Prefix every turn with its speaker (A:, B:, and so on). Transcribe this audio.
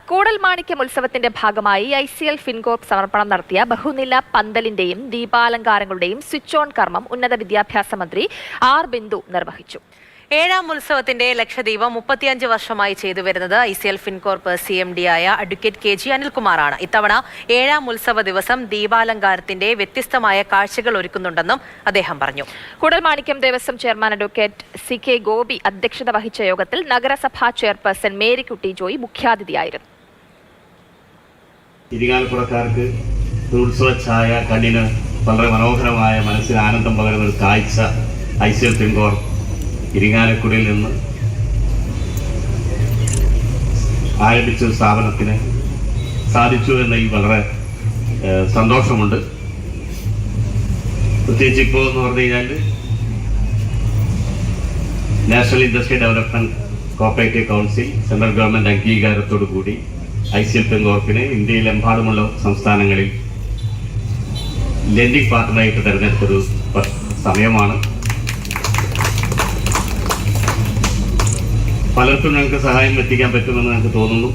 A: കൂടൽമാണിക്യം ഉത്സവത്തിന്റെ ഭാഗമായി ICL ഫിൻകോർപ്പ് സമർപ്പണം നടത്തിയ ബഹുനില പന്തലിന്റെയും ദീപാലങ്കാരങ്ങളുടെയും സ്വിച്ച് ഓൺ കർമ്മം ഉന്നത വിദ്യാഭ്യാസ മന്ത്രി ആർ ബിന്ദു നിർവഹിച്ചു.
B: ഏഴാം ഉത്സവത്തിന്റെ ലക്ഷദ്വീപം 35 വർഷമായി ചെയ്തു വരുന്നത് ICL ഫിൻകോർപ്പ് CMD ആയ അഡ്വക്കേറ്റ് KG അനിൽകുമാറാണ്. ഇത്തവണ ഏഴാം ഉത്സവ ദിവസം ദീപാലങ്കാരത്തിന്റെ വ്യത്യസ്തമായ കാഴ്ചകൾ ഒരുക്കുന്നുണ്ടെന്നും അദ്ദേഹം പറഞ്ഞു.
A: Koodalmanikyam Devaswom chairman advocate CK Gopi അധ്യക്ഷത വഹിച്ച യോഗത്തിൽ നഗരസഭാ ചെയർപേഴ്സൺ മേരിക്കുട്ടി ജോയ് മുഖ്യാതിഥിയായിരുന്നു.
C: ഇരിങ്ങാലക്കുടക്കാർക്ക് ഉത്സവ ഛായ കണ്ണിന് വളരെ മനോഹരമായ മനസ്സിന് ആനന്ദം പകരുന്ന ഒരു കാഴ്ച ICL ഫിൻകോർപ്പ് ഇരിങ്ങാലക്കുടയിൽ നിന്ന് ആരംഭിച്ച സ്ഥാപനത്തിന് സാധിച്ചു എന്ന ഈ വളരെ സന്തോഷമുണ്ട്. പ്രത്യേകിച്ച് ഇപ്പോൾ എന്ന് പറഞ്ഞു കഴിഞ്ഞാൽ national industry development cooperative council central government അംഗീകാരത്തോടു കൂടി ICL ഫിൻകോർപ്പിനെ ഇന്ത്യയിലെമ്പാടുമുള്ള സംസ്ഥാനങ്ങളിൽ ലെൻഡിംഗ് പാർട്ണറായിട്ട് തിരഞ്ഞെടുത്തൊരു സമയമാണ്. പലർക്കും ഞങ്ങൾക്ക് സഹായം എത്തിക്കാൻ പറ്റുമെന്ന് ഞങ്ങൾക്ക് തോന്നുന്നു.